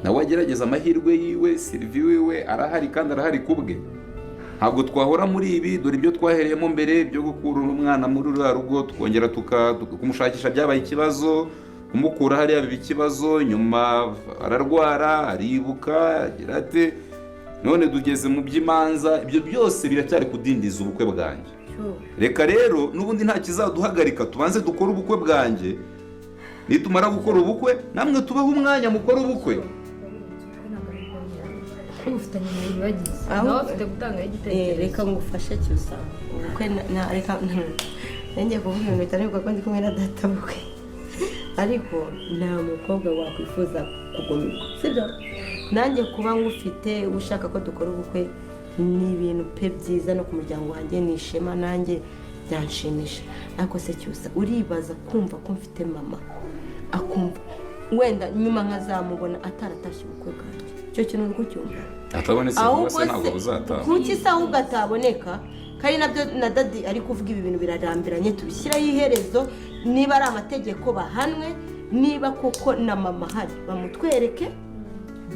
nawe agerageza amahirwe yiwe. Sylvie wiwe arahari kandi arahari kubwe. Ntabwo twahora muri ibi, dore ibyo twahereyemo mbere byo gukura umwana muri ruriya rugo tukongera kumushakisha byabaye ikibazo, kumukura hariya biba ikibazo, nyuma ararwara aribuka agira ate, none tugeze mu by'imanza. Ibyo byose biracyari kudindiza ubukwe bwanjye. Reka rero n'ubundi nta kizaduhagarika, tubanze dukora ubukwe bwanjye. Nitumara gukora ubukwe namwe tubaho umwanya mukora ubukwe. ufitanye INZIRA nawe ufite gutanga igitekerezo. Reka ngufashe cyusa ubukwe reka ngiye kuvuga ibintu bitandukanye ko ndi kumwe na data bukwe, ariko nta mukobwa wakwifuza kugumirwa, sibyo? Nanjye kuba ngufite ushaka ko dukora ubukwe ni ibintu pe byiza, no ku muryango wanjye ni ishema, nanjye byanshimisha. Ariko se cyusa uribaza kumva ko mfite mama akumva wenda nyuma nkazamubona ataratashye ubukwe bwanjye, icyo kintu uri kucyumva? Atabonetse rwose ntabwo buzataha. Kuki se ahubwo ataboneka? Kandi nabyo na dadi ari kuvuga ibi bintu birarambiranye, tubishyiraho iherezo. Niba ari amategeko bahanwe, niba koko na mama hari bamutwereke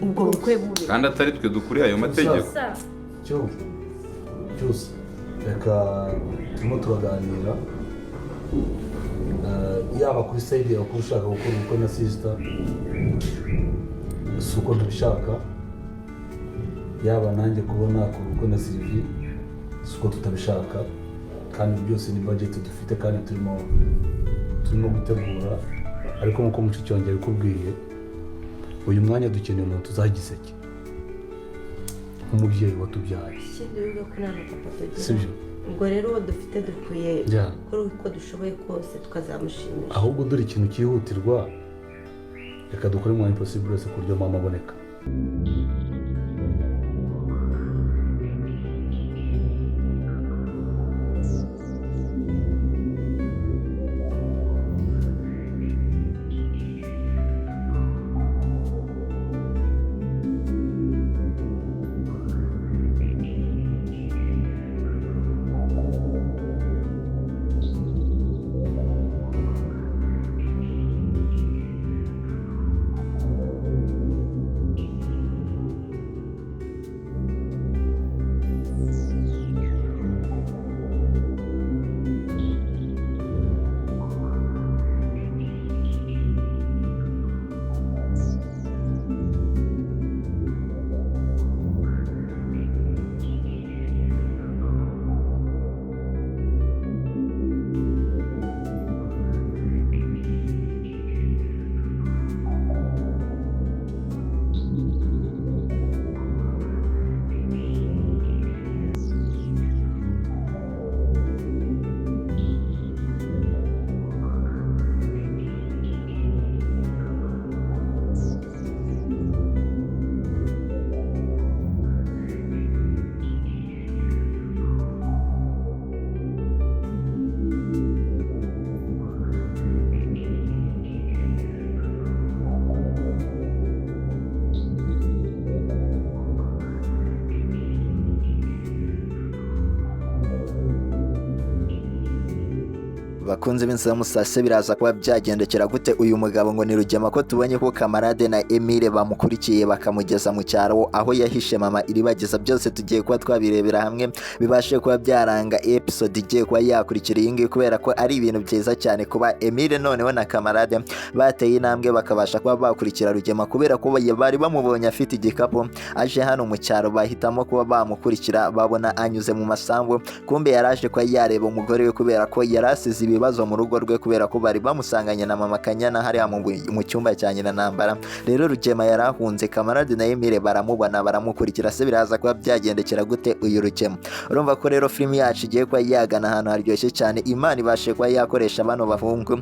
ubwo bukwe bube, kandi atari twe dukuriye ayo mategeko. Cyose reka turimo turaganira, yaba kuri side yawe ko ushaka gukora ubukwe na sister si uko tubishaka, yaba nanjye kubona nakora ubukwe na Sylvie si uko tutabishaka, kandi byose ni budget dufite kandi turimo gutegura. Ariko nk'uko mushiki wanjye abikubwiye, uyu mwanya dukeneye umuntu uzagiseke nk'umubyeyi watubyaye, sibyo? ubwo rero uwo dufite dukwiye gukora uko dushoboye kose tukazamushimisha. Ahubwo dore ikintu cyihutirwa, reka dukore mu impossible wese ku buryo mama aboneka. bakunze b'Inzira Musase biraza kuba byagendekera gute uyu mugabo ngo ni Rugema, ko tubonye ko Kamarade na Emile bamukurikiye bakamugeza mu cyaro aho yahishe mama iribagiza. Byose tugiye kuba twabirebera hamwe bibashe kuba byaranga episode igiye kuba yakurikira iyi ngiyi, kubera ko ari ibintu byiza cyane kuba Emile noneho na Kamarade bateye intambwe bakabasha kuba bakurikira Rugema, kubera ko bari bamubonye afite igikapu aje hano mu cyaro, bahitamo kuba bamukurikira babona anyuze mu masambu, kumbe yaraje kuba yareba umugore we kubera ko yarasize ibibazo mu rugo rwe, kubera ko bari bamusanganye na mama Kanyana hariya mu cyumba cya NYIRANAMBARA. Rero Rugema yarahunze, Kamarade na Emile baramubona baramukurikira. Se biraza kuba byagendekera gute uyu Rugema? Urumva ko rero film yacu igiye kuba yagana ahantu haryoshye cyane. Imana ibashe kuba yakoresha bano bahungu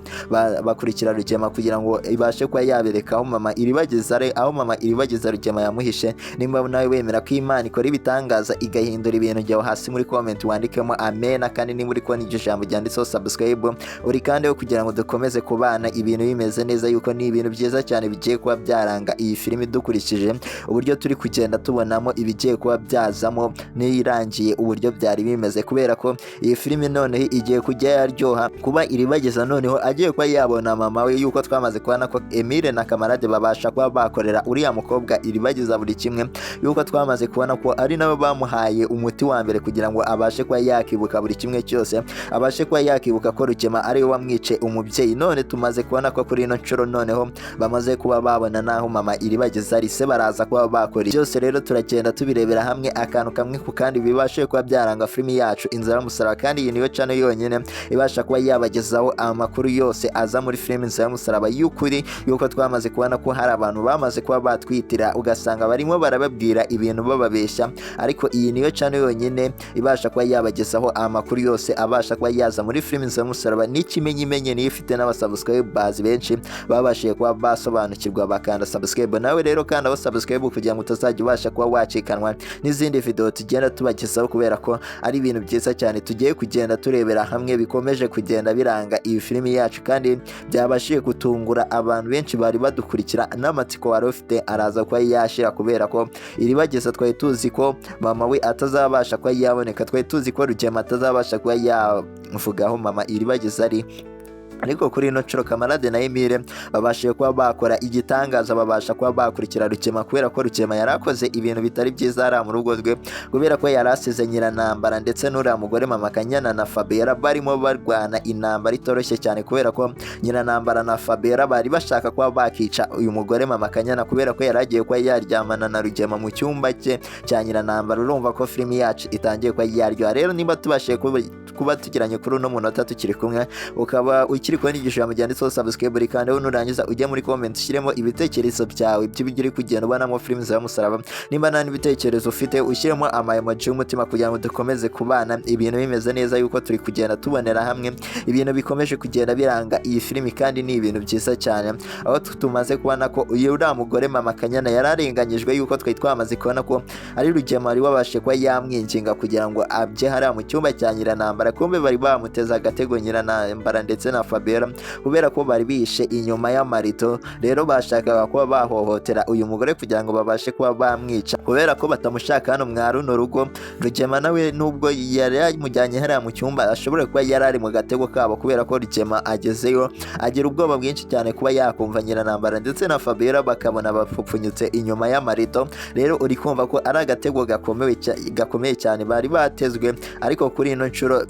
bakurikira Rugema kugira ngo ibashe kuba yabereka aho mama iribagiza Rugema yamuhishe. Nimba nawe wemera ko Imana ikora ibitangaza igahindura ibintu, jyaho hasi muri comment wandikemo amen, kandi ni muri ko n'ijambo ryanditseho subscribe subscribe uri kandi yo kugira ngo dukomeze kubana ibintu bimeze neza yuko ni ibintu byiza cyane bigiye kuba byaranga iyi filimi dukurikije uburyo turi kugenda tubonamo ibigiye kuba byazamo n'irangiye uburyo byari bimeze kubera ko iyi filimi noneho igiye kujya yaryoha kuba Iribagiza noneho agiye kuba yabona mama we yuko twamaze kubona ko Emile na kamarade babasha kuba bakorera uriya mukobwa Iribagiza buri kimwe yuko twamaze kubona ko ari nabo bamuhaye umuti wa mbere kugira ngo abashe kuba yakibuka buri kimwe cyose abashe kuba yakibuka ko Rugema ari we wamwice umubyeyi none tumaze kubona ko kuri ino nshuro noneho bamaze kuba babona naho mama Iribagiza ari se baraza kuba bakora byose rero turagenda tubirebera hamwe akantu kamwe ku kandi bibashe kuba byaranga filimi yacu Inzira y'Umusaraba kandi iyi niyo channel yonyine ibasha kuba yabagezaho amakuru yose aza muri filimi Inzira y'Umusaraba y'ukuri yuko twamaze kubona ko hari abantu bamaze kuba batwitira ugasanga barimo barababwira ibintu bababeshya ariko iyi niyo channel yonyine ibasha kuba yabagezaho amakuru yose abasha kuba yaza muri filimi Inzira y'Umusaraba n'ikimenyimenye niyo ifite n'abasubscribers benshi babashije kuba basobanukirwa bakanda subscribe nawe rero kandi abo subscribe kugira ngo utazajya ubasha kuba wacikanwa n'izindi video tugenda tubagezaho kubera ko ari ibintu byiza cyane tugiye kugenda turebera hamwe bikomeje kugenda biranga iyi filimi yacu kandi byabashije gutungura abantu benshi bari badukurikira n'amatsiko wari ufite araza kuba yashira kubera ko Iribagiza twari tuzi ko mama we atazabasha kuba yaboneka twari tuzi ko Rugema atazabasha kuba yavugaho mama Iribagiza ari ariko kuri ino nshuro kamarade na Emile babashije kuba bakora igitangaza babasha kuba bakurikira Rugema kubera ko Rugema yarakoze ibintu bitari byiza ari mu rugo rwe kubera ko yarasize Nyiranambara ndetse n'uriya mugore mama Kanyana na Fabiola barimo barwana intambara itoroshye cyane kubera ko Nyiranambara na Fabiola bari bashaka kuba bakica uyu mugore mama Kanyana kubera ko yaragiye kuba yaryamana na Rugema mu cyumba cye cya Nyiranambara urumva ko filimi yacu itangiye kuba yaryoha rero nimba tubashiye kuba tugiranye kuri uno munota tukiri kumwe ukaba ukiri kubona igishushanyo cyanditseho subscribe kandi nurangiza ujya muri comment ushyiremo ibitekerezo byawe by'ibyo kugenda ubonamo filimi Inzira y'Umusaraba nimba nta n'ibitekerezo ufite ushyiremo emoji y'umutima kugira ngo dukomeze kubana ibintu bimeze neza yuko turi kugenda tubonera hamwe ibintu bikomeje kugenda biranga iyi filimi kandi ni ibintu byiza cyane aho tumaze kubona ko uyu uriya mugore mama Kanyana yararenganyijwe yuko twari twamaze kubona ko ari Rugema wari wabashe kuba yamwinginga kugira ngo abye hariya mu cyumba cya Nyiranambara kumbe bari bamuteza agatego Nyiranambara ndetse na Fabiola kubera ko bari bishe inyuma y'amarito rero bashakaga kuba bahohotera uyu mugore kugira ngo babashe kuba bamwica kubera ko batamushaka hano mwa runo rugo Rugema nawe nubwo yari yamujyanye hariya mu cyumba ashobora kuba yari ari mu gatego kabo kubera ko Rugema agezeyo agira ubwoba bwinshi cyane kuba yakumva Nyiranambara ndetse na Fabiola bakabona bapfupfunyutse inyuma y'amarito rero uri kumva ko ari agatego gakomeye cyane bari batezwe ariko kuri ino nshuro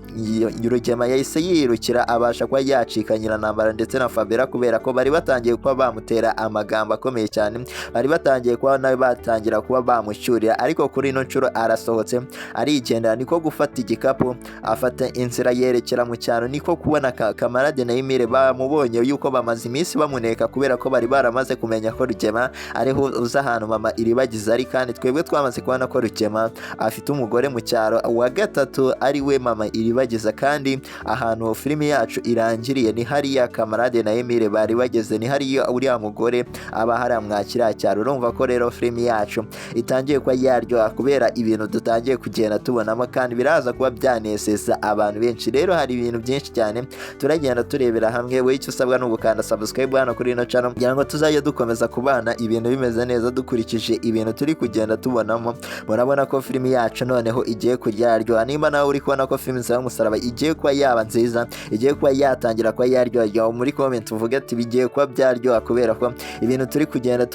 Rugema yahise yirukira abasha kuba yacika Nyiranambara ndetse na Fabiola kubera ko bari batangiye kuba bamutera amagambo akomeye cyane bari batangiye kuba nawe batangira kuba bamushyurira ariko kuri ino nshuro arasohotse arigendera niko gufata igikapu afata inzira yerekera mu cyaro niko kubona kamarade na Emile bamubonye yuko bamaze iminsi bamuneka kubera ko bari baramaze kumenya ko Rugema ariho uza ahantu mama Iribagiza ari kandi twebwe twamaze kubona ko Rugema afite umugore mu cyaro wa gatatu ari we mama Iribagiza kandi ahantu filimi yacu irangiriye ni hariya kamarade na Emile bari bageze ni hariya uriya mugore aba haramwakira cyaro urumva ko rero filimi yacu itangiye kuba yaryoha kubera ibintu dutangiye kugenda tubonamo kandi biraza kuba byanesesa abantu benshi rero hari ibintu byinshi cyane turagenda turebera hamwe we icyo usabwa no gukanda subscribe hano kuri ino channel kugira ngo tuzajye dukomeza kubana ibintu bimeze neza dukurikije ibintu turi kugenda tubonamo murabona ko filimi yacu noneho igiye kujyaryoha nimba nawe uri kubona ko filimi Inzira y'Umusaraba igiye kuba yaba nziza igiye kuba yatangira kuba yaryoha muri comment uvuge ati bigiye kuba byaryoha kubera ko ibintu turi kugenda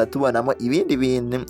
tubonamo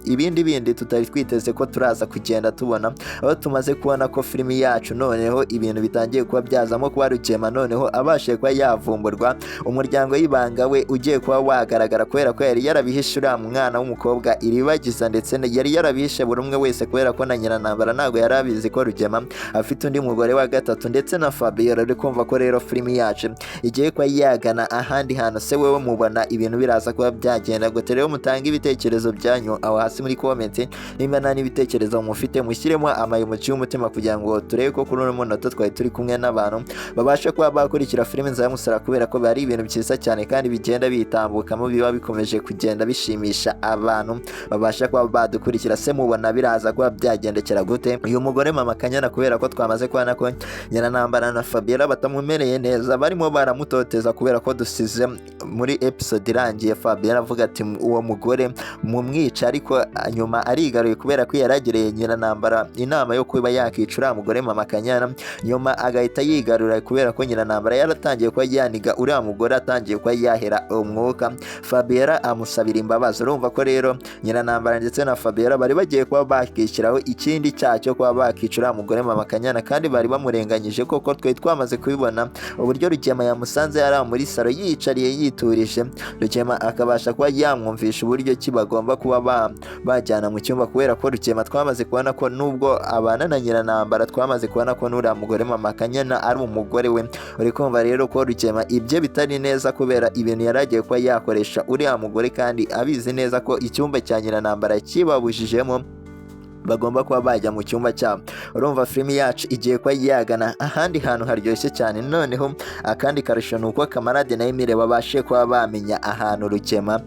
ibindi bindi tutari twiteze ko turaza kugenda tubona aho tumaze kubona ko filimi yacu noneho ibintu bitangiye kuba byazamo kuba Rugema noneho abashe kuba yavumburwa umuryango y'ibanga we ugiye kuba wagaragara kubera ko yari yarabihishe uriya mwana w'umukobwa Iribagiza ndetse yari yarabihishe buri umwe wese kubera ko na Nyiranambara ntabwo yari abizi ko Rugema afite undi mugore wa gatatu ndetse na Fabiola uri kumva ko rero filimi yacu igiye kuba yagana ahandi hantu se wewe mubona ibintu biraza kuba byagenda gute rero mutange ibitekerezo byanyu aho hasi hasi muri comment nimba nta n'ibitekerezo mufite mushyiremo amayimuci y'umutima kugira ngo turebe ko kuri uno munota twari turi kumwe n'abantu babasha kuba bakurikira filime INZIRA y'umusaraba kubera ko bari ibintu byiza cyane kandi bigenda bitambukamo biba bikomeje kugenda bishimisha abantu babasha kuba badukurikira. Se mubona biraza kuba byagendekera gute uyu mugore mama Kanyana kubera ko twamaze kubona ko Nyiranambara na Fabiella batamumereye neza barimo baramutoteza kubera ko dusize muri episode irangiye Fabiella avuga ati uwo mugore mumwica, ariko nyuma arigaruye kubera ko yaragereye Nyiranambara inama yo kuba yakicura mugore mama Kanyana, nyuma agahita yigarura kubera ko Nyiranambara yaratangiye kuba yaniga uriya mugore atangiye kuba yahera umwuka. Fabiella amusabira imbabazi. Urumva ko rero Nyiranambara ndetse na Fabiella bari bagiye kuba bakishyiraho ikindi cyo kuba bakicura mugore mama Kanyana kandi bari bamurenganyije koko twe twamaze kubibona uburyo Rugema yamusanze yari muri saro yicariye yiturije. Rugema akabasha kuba yamwumvisha uburyo ki bagomba kuba bajyana mu cyumba kubera ko Rugema twamaze kubona ko nubwo abana na Nyiranambara twamaze kubona ko n'uriya mugore mama Kanyana ari umugore we. Uri kumva rero ko Rugema ibye bitari neza kubera ibintu yaragiye kuba yakoresha uriya mugore kandi abizi neza ko icyumba cya Nyiranambara kibabujijemo bagomba kuba bajya mu cyumba cyabo. Urumva filimi yacu igiye kuba yagana ahandi hantu haryoshye cyane. Noneho akandi karusho ni uko Kamarade na Emile babashe kuba bamenya ahantu Rugema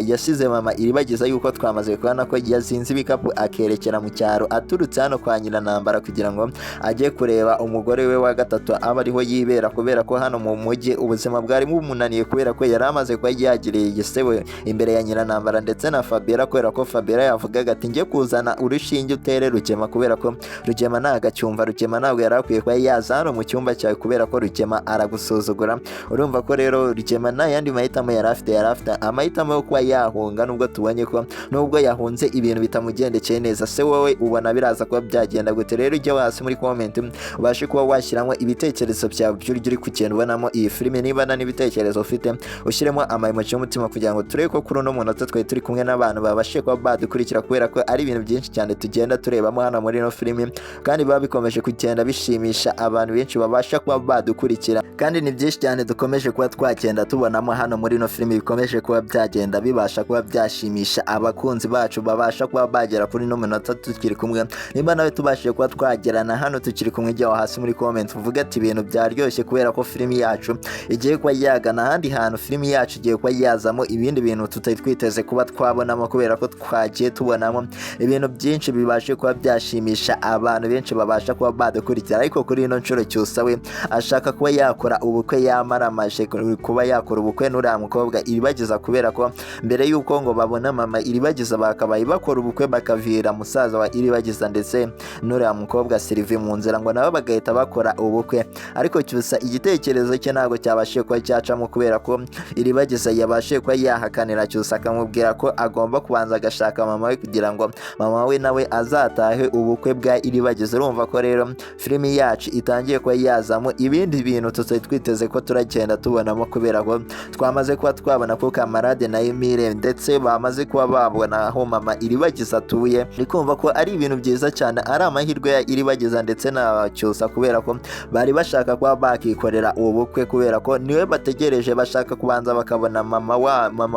yasize mama Iribagiza yuko twamaze kubona ko yazinze ibikapu akerekera mu cyaro aturutse hano kwa Nyiranambara kugira ngo ajye kureba umugore we wa gatatu aba ariho yibera kubera ko hano mu mujyi ubuzima bwari bumunaniye kubera ko yari amaze kuba yagiriye igisebo imbere ya Nyiranambara ndetse na Fabiella kubera ko Fabiella yavugaga ati njye kuzana urushinge utere Rugema kubera ko Rugema nagacyumva. Rugema ntabwo yari akwiye kuba yaza hano mu cyumba cyawe kubera ko Rugema aragusuzugura. Urumva ko rero Rugema nta yandi mahitamo yari afite amahitamo yo kuba yahunga, nubwo tubonye ko nubwo yahunze ibintu bitamugendekeye neza. Se wowe ubona biraza kuba byagenda gute? Rero ujye hasi muri comment ubashe kuba washyiramo ibitekerezo byawe by'uryo uri kugenda ubonamo iyi filime. Niba nta n'ibitekerezo ufite ushyiremo amayimuci y'umutima kugira ngo turebe ko kuri uno munota twari turi kumwe n'abantu babashe kuba badukurikira kubera ko ari ibintu byinshi cyane tugenda turebamo hano muri ino filime kandi biba bikomeje kugenda bishimisha abantu benshi babasha kuba badukurikira kandi ni byinshi cyane dukomeje kuba twagenda tubonamo hano muri ino filime bikomeje kuba byagenda bibasha kuba byashimisha abakunzi bacu babasha kuba bagera kuri ino minota tukiri kumwe. Nimba nawe tubashije kuba twagerana hano tukiri kumwe jya hasi muri comment uvuga ati ibintu byaryoshye kubera ko filime yacu igiye kuba yagana ahandi hantu. Filime yacu igiye kuba yazamo ibindi bintu tutari twiteze kuba twabonamo kubera ko twagiye tubonamo ibintu byinshi bibashe kuba byashimisha abantu benshi babasha kuba badukurikira. Ariko kuri ino nshuro Cyusa we ashaka kuba yakora ubukwe yamaramaje kuba yakora ubukwe n'uriya mukobwa Iribagiza kubera ko mbere y'uko ngo babona mama Iribagiza bakabaye bakora ubukwe bakavira musaza wa Iribagiza ndetse n'uriya mukobwa Sylvie mu nzira ngo nabo bagahita bakora ubukwe. Ariko Cyusa igitekerezo cye ntabwo cyabashije kuba cyacamo kubera ko Iribagiza yabashije kuba yahakanira Cyusa akamubwira ko agomba kubanza agashaka mama we kugira ngo mama we nawe azatahe ubukwe bwa Iribagiza. Urumva ko rero filimi yacu itangiye kuba yazamo ibindi bintu tutari twiteze ko turagenda tubonamo kubera ko twamaze kuba twabona ko Kamarade na Emile ndetse bamaze kuba babona aho mama Iribagiza atuye. Ndi kumva ko ari ibintu byiza cyane, ari amahirwe ya Iribagiza ndetse na Cyusa kubera ko bari bashaka kuba bakikorera ubukwe kubera ko niwe bategereje bashaka kubanza bakabona mama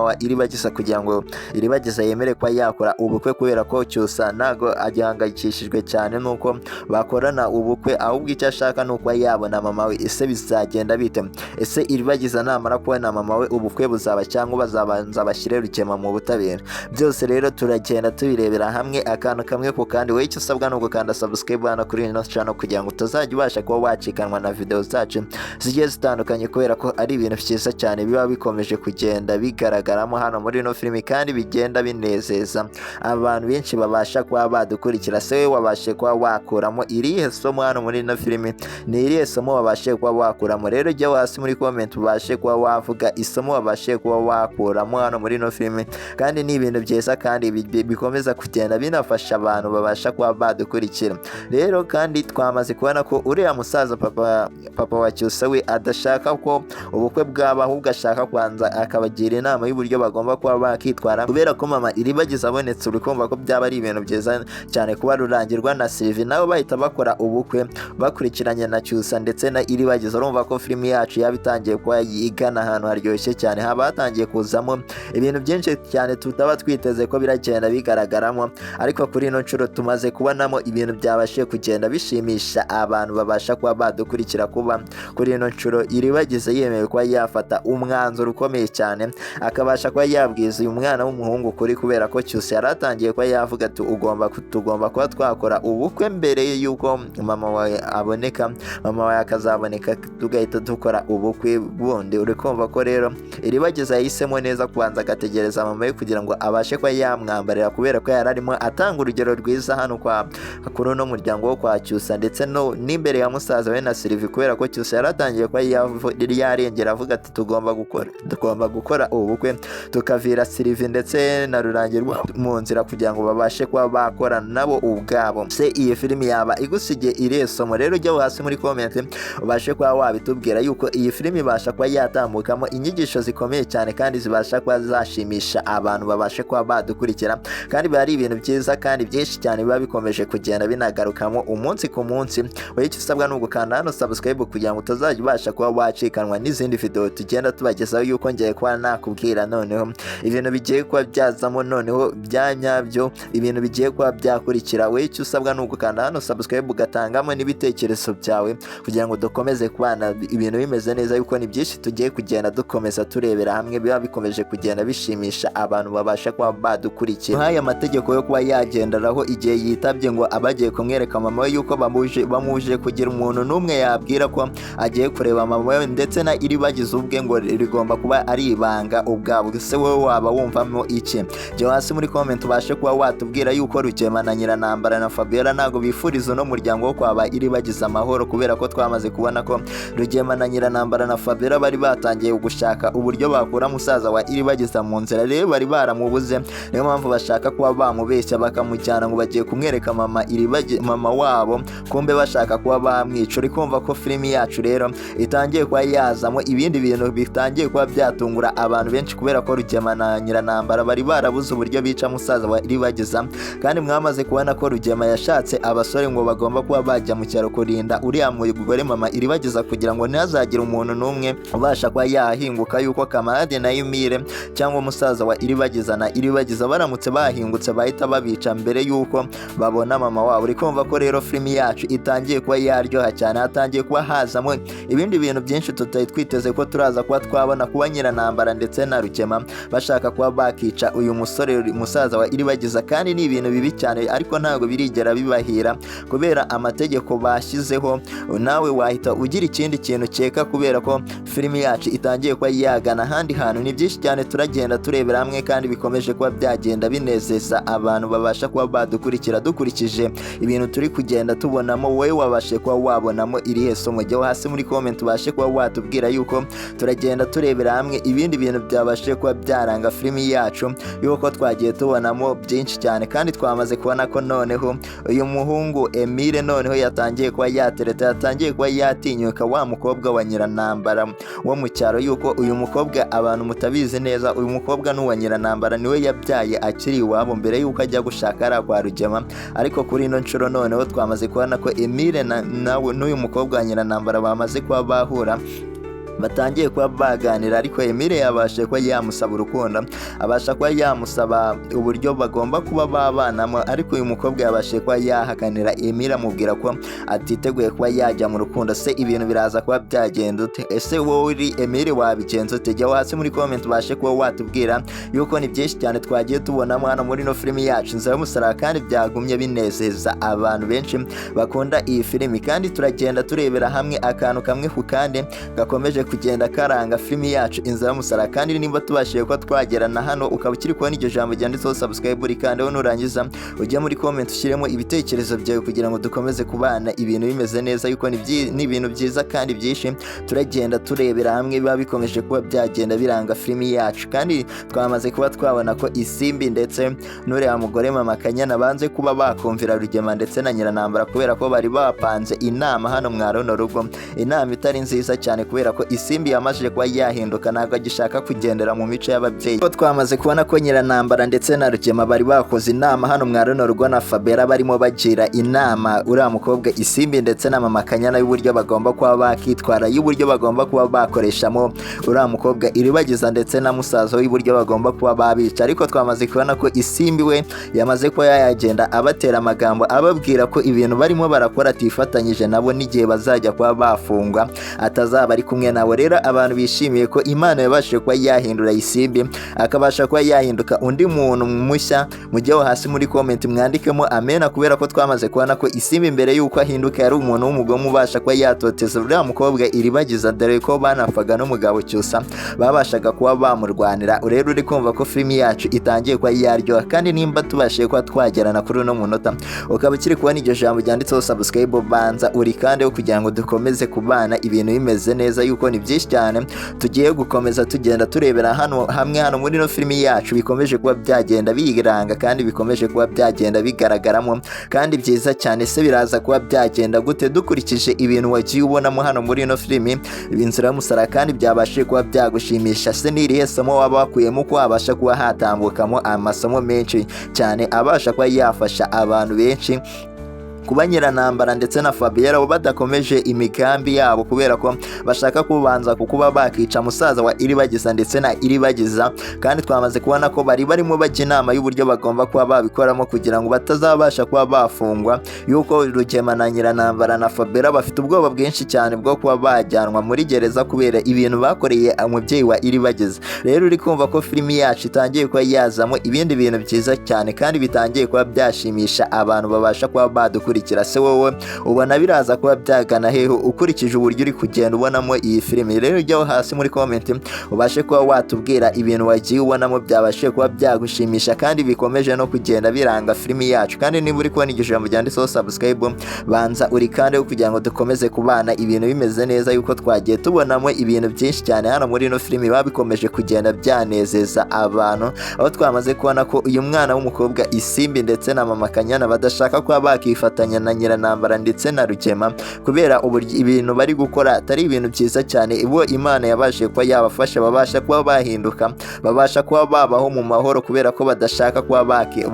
wa Iribagiza kugira ngo Iribagiza yemere kuba yakora ubukwe kubera ko Cyusa ntago agihangayikishijwe cyane nuko bakorana ubukwe ahubwo icyo ashaka nuko yabona mama we. Ese bizagenda bite? Ese Iribagiza namara kubona mama we ubukwe buzaba cyangwa bazabanza bashyire Rugema mu butabera? Byose rero turagenda tubirebera hamwe akantu kamwe ku kandi. Wowe icyo usabwa no gukanda subscribe hano kuri ino channel kugira ngo utazajya ubasha kuba wacikanwa na video zacu zigiye zitandukanye kubera ko ari ibintu byiza cyane biba bikomeje kugenda bigaragaramo hano muri ino filime kandi bigenda binezeza abantu benshi babasha kuba badukurikira. Se wabashe kuba wakuramo irihe somo hano muri ino filime? Ni irihe somo wabashe kuba wakuramo? Rero jya hasi muri comment ubashe kuba wavuga isomo wabashe kuba wakuramo hano muri ino filime kandi ni ibintu byiza kandi bikomeza kugenda binafasha abantu babasha kuba badukurikira. Rero kandi twamaze kubona ko uriya musaza papa wa Cyusa we adashaka ko ubukwe bwaba ahubwo ashaka kwanza akabagira inama y'uburyo bagomba kuba bakitwara kubera ko mama Iribagiza abonetse uri kumva ko byaba ari ibintu byiza byiza cyane kuba rurangirwa na Sylvie nabo bahita bakora ubukwe bakurikiranye na Cyusa ndetse na Iribagiza. Urumva ko filimi yacu yabitangiye kuba yigana ahantu haryoshye cyane, haba hatangiye kuzamo ibintu byinshi cyane tutaba twiteze ko biragenda bigaragaramo, ariko kuri ino nshuro tumaze kubonamo ibintu byabashije kugenda bishimisha abantu babasha kuba badukurikira. Kuba kuri ino nshuro Iribagiza yemewe kuba yafata umwanzuro ukomeye cyane akabasha kuba yabwiza uyu mwana w'umuhungu kuri, kubera ko Cyusa yaratangiye kuba yavuga ati tugomba kuba twakora ubukwe mbere yuko mama wawe aboneka, mama wawe akazaboneka tugahita dukora ubukwe bundi. Uri kumva ko rero Iribagiza yahisemo neza kubanza agategereza mama we kugira ngo abashe kuba yamwambarira, kubera ko yari arimo atanga urugero rwiza hano kuri uno muryango wo kwa Cyusa ndetse n'imbere ya musaza we na Sylvie, kubera ko Cyusa yaratangiye kuba yarengera avuga ati tugomba gukora ubukwe tukavira Sylvie ndetse na Rurangirwa mu nzira kugira ngo babashe kuba bakora nabo ubwabo. Se iyi filimi yaba igusigiye irihe somo? Rero ujya hasi muri comment ubashe kuba wabitubwira yuko iyi filimi ibasha kuba yatambukamo inyigisho zikomeye cyane kandi zibasha kuba zashimisha abantu babashe kuba badukurikira, kandi biba ari ibintu byiza kandi byinshi cyane biba bikomeje kugenda binagarukamo umunsi ku munsi. Wowe icyo usabwa ni ugukanda hano subscribe kugira ngo utazajya ubasha kuba wacikanwa n'izindi video tugenda tubagezaho, yuko ngiye kuba nakubwira noneho ibintu bigiye kuba byazamo noneho byanyabyo, ibintu bigiye kuba byakurikira. Wowe icyo usabwa ni ugukanda hano subscribe ugatangamo n'ibitekerezo byawe kugira ngo dukomeze kubana ibintu bimeze neza, yuko ni byinshi tugiye kugenda dukomeza turebera hamwe biba bikomeje kugenda bishimisha abantu babasha kuba badukurikira. Nk'aya mategeko yo kuba yagenderaho igihe yitabye ngo abagiye kumwereka mama we yuko bamuje kugira umuntu n'umwe yabwira ko agiye kureba mama we, ndetse na Iribagiza ubwe ngo rigomba kuba ari ibanga ubwabo. Se wowe waba wumvamo iki? Jya hasi muri comment ubashe kuba watubwira yuko Rugema na Nyiranambara na Fabiola ntago bifuriza no muryango wo kwaba Iribagiza amahoro, kubera ko twamaze kubona ko Rugema na Nyiranambara na Fabiola bari batangiye gushaka uburyo bakura musaza wa Iribagiza mu nzira. Rero bari baramubuze, niyo mpamvu bashaka kuba bamubeshya bakamujyana ngo bagiye kumwereka mama wabo, kumbe bashaka kuba bamwica. Uri kumva ko filimi yacu rero itangiye kuba yazamo ibindi bintu bitangiye kuba byatungura abantu benshi, kubera ko Rugema na Nyiranambara bari barabuze uburyo bica musaza wa Iribagiza, kandi mwamaze kubona ko Rugema yashatse abasore ngo bagomba kuba bajya mu cyaro kurinda uriya mugore mama Iribagiza kugira ngo ntihazagire umuntu n'umwe ubasha kuba yahinguka, yuko Kamarade na Emile cyangwa musaza wa Iribagiza na Iribagiza baramutse bahingutse bahita babica mbere yuko babona mama wabo. Uri kumva ko rero filimi yacu itangiye kuba yaryoha cyane, hatangiye kuba hazamo ibindi bintu byinshi tutari twiteze ko turaza kuba twabona, kuba Nyiranambara ndetse na Rugema bashaka kuba bakica uyu musore musaza wa Iribagiza, kandi ni ibintu bibi cyane ariko ntabwo birigera bibahira kubera amategeko bashyizeho. Nawe wahita ugira ikindi kintu cyeka, kubera ko filimi yacu itangiye kuba yagana ahandi hantu. Ni byinshi cyane turagenda turebera hamwe kandi bikomeje kuba byagenda binezeza abantu babasha kuba badukurikira dukurikije ibintu turi kugenda tubonamo. Wowe wabashe kuba wabonamo irihe somo? Jya hasi muri comment ubashe kuba watubwira yuko turagenda turebera hamwe ibindi bintu byabashe kuba byaranga filimi yacu, yuko twagiye tubonamo byinshi cyane, kandi twamaze kubona ko noneho uyu muhungu Emile noneho yatangiye kuba yatereta, yatangiye kuba yatinyuka wa mukobwa wa Nyiranambara wo mu cyaro, yuko uyu mukobwa abantu mutabizi neza, uyu mukobwa n'uwa Nyiranambara niwe yabyaye akiri iwabo mbere yuko ajya gushaka ari kwa Rugema. Ariko kuri ino nshuro noneho twamaze kubona ko Emile nawe n'uyu mukobwa wa Nyiranambara bamaze kuba bahura, batangiye kuba baganira, ariko Emile yabashe kuba yamusaba urukundo, abasha kuba yamusaba uburyo bagomba kuba babanamo, ariko uyu mukobwa yabashe kuba yahakanira Emile amubwira ko atiteguye kuba yajya mu rukundo. Se ibintu biraza kuba byagenda ute? Ese wowe uri Emile wabigenza ute? Jya hasi muri comment ubashe kuba watubwira, yuko ni byinshi cyane twagiye tubonamo hano muri no filimi yacu Inzira y'Umusaraba, kandi byagumye binezeza abantu benshi bakunda iyi filimi, kandi turagenda turebera hamwe akantu kamwe ku kandi gakomeje kugenda karanga filimi yacu Inzira y'Umusaraba. Kandi nimba tubashije ko twagerana hano ukaba ukiri kubona iryo jambo ryanditseho subscribe, urikandeho nurangiza ujye muri comment ushyiremo ibitekerezo byawe kugira ngo dukomeze kubana ibintu bimeze neza, yuko ni ibintu byiza kandi byinshi turagenda turebera hamwe biba bikomeje kuba byagenda biranga filimi yacu. Kandi twamaze kuba twabona ko Isimbi ndetse n'uriya mugore mama Kanyana banze kuba bakumvira Rugema ndetse na Nyiranambara, kubera ko bari bapanze inama hano mwa runo rugo, inama itari nziza cyane, kubera ko Isimbi yamajije kuba yahinduka ntabwo agishaka kugendera mu mico y'ababyeyi. Ko twamaze kubona ko Nyiranambara ndetse na Rugema bari bakoze inama hano mwa runo rugo na Fabera barimo bagira inama uriya mukobwa Isimbi ndetse na mama Kanyana y'uburyo bagomba kuba bakitwara, y'uburyo bagomba kuba bakoreshamo uriya mukobwa Iribagiza ndetse na musaza y'uburyo bagomba kuba babica. Ariko twamaze kubona ko Isimbi we yamaze kuba yagenda abatera amagambo ababwira ko ibintu barimo barakora atifatanyije nabo n'igihe bazajya kuba bafungwa atazaba ari kumwe nabo. Rero abantu bishimiye ko Imana yabashije kuba yahindura Isimbi akabasha kuba yahinduka undi muntu mushya. Mujyeho hasi muri comment mwandikemo amena, kubera ko twamaze kubona ko Isimbi mbere yuko ahinduka yari umuntu w'umugome ubasha kuba yatoteza uriya mukobwa Iribagiza, dore ko banapfaga n'umugabo Cyusa babashaga kuba bamurwanira. Rero uri kumva ko filimi yacu itangiye kuba yaryoha, kandi nimba tubashije kuba twagerana kuri uno munota ukaba ukiri kubona iryo jambo ryanditseho subscribe, banza uri kandi kugira ngo dukomeze kubana ibintu bimeze neza, yuko ni byinshi cyane tugiye gukomeza tugenda turebera hano hamwe hano muri no filimi yacu bikomeje kuba byagenda biranga kandi bikomeje kuba byagenda bigaragaramo kandi byiza cyane. Se biraza kuba byagenda gute dukurikije ibintu wagiye ubonamo hano muri no filimi Inzira y'Umusaraba, kandi byabashije kuba byagushimisha? Se n'irihe somo waba wakuyemo ko wabasha kuba hatambukamo amasomo menshi cyane abasha kuba yafasha abantu benshi kuba Nyiranambara ndetse na Fabera badakomeje imigambi yabo, kubera ko bashaka kubanza kukuba bakica musaza wa Iribagiza ndetse na Iribagiza. Kandi twamaze kubona ko barimo bajya inama y'uburyo bagomba kuba babikoramo kugira ngo batazabasha kuba bafungwa, yuko Rugema na Nyiranambara na Fabera bafite ubwoba bwinshi cyane bwo kuba bajyanwa muri gereza kubera ibintu bakoreye umubyeyi wa Iribagiza. Rero uri kumva ko filimi yacu itangiye kuba yazamo ibindi bintu byiza cyane kandi bitangiye kuba byashimisha abantu babasha kuba badukura. Se wowe ubona biraza kuba byagana hehe ukurikije uburyo uri kugenda ubonamo iyi filimi? Rero ujyaho hasi muri comment ubashe kuba watubwira ibintu wagiye ubonamo byabashije kuba byagushimisha kandi bikomeje no kugenda biranga filimi yacu. Kandi niba uri kubona ijambo ryanditseho subscribe, banza uri kandi kugira ngo dukomeze kubana ibintu bimeze neza, yuko twagiye tubonamo ibintu byinshi cyane hano muri no filimi babikomeje kugenda byanezeza abantu, aho twamaze kubona ko uyu mwana w'umukobwa Isimbi ndetse na mama Kanyana badashaka kuba bakifatanya na Nyiranambara ndetse na Rugema kubera uburyo ibintu bari gukora atari ibintu byiza cyane. Ibo Imana yabashije kuba yabafasha babasha kuba bahinduka, babasha kuba babaho mu mahoro, kubera ko badashaka kuba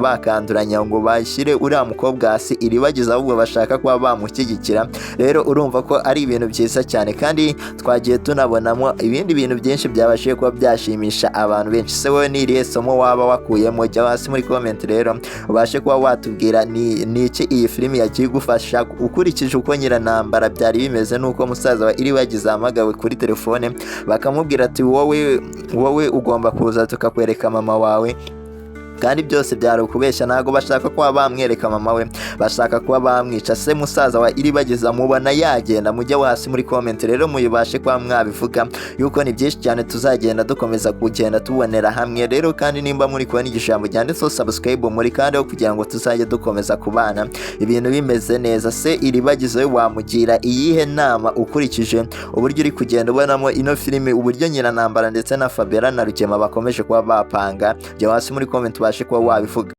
bakanduranya ngo bashyire uriya mukobwa hasi Iribagiza, ahubwo bashaka kuba bamushyigikira. Rero urumva ko ari ibintu byiza cyane kandi twagiye tunabonamo ibindi bintu byinshi byabashije kuba byashimisha abantu benshi. Se wowe n'irihe somo waba wakuyemo? Jya hasi muri comment rero ubashe kuba watubwira ni iki iyi filimi yagiye gufasha ukurikije uko Nyiranambara byari bimeze, nuko musaza wa Iribagiza hamagawe kuri telefone bakamubwira ati wowe ugomba kuza tukakwereka mama wawe, kandi byose byari ukubeshya. Ntago bashaka kuba bamwereka mama we, bashaka kuba bamwica. Se musaza wa Iribagiza mubona yagenda? Mujye hasi muri comment rero muyibashe kuba mwabivuga, yuko ni byinshi cyane tuzagenda dukomeza kugenda tubonera hamwe. Rero kandi nimba muri kubona ijambo ryanditseho subscribe muri kandi kugira ngo tuzajye dukomeza kubana ibintu bimeze neza. Se Iribagiza we wamugira iyihe nama ukurikije uburyo uri kugenda ubonamo ino filimi, uburyo Nyiranambara ndetse na Fabera na Rugema bakomeje kuba bapanga? Jya hasi muri comment ubashe kuba wabivuga.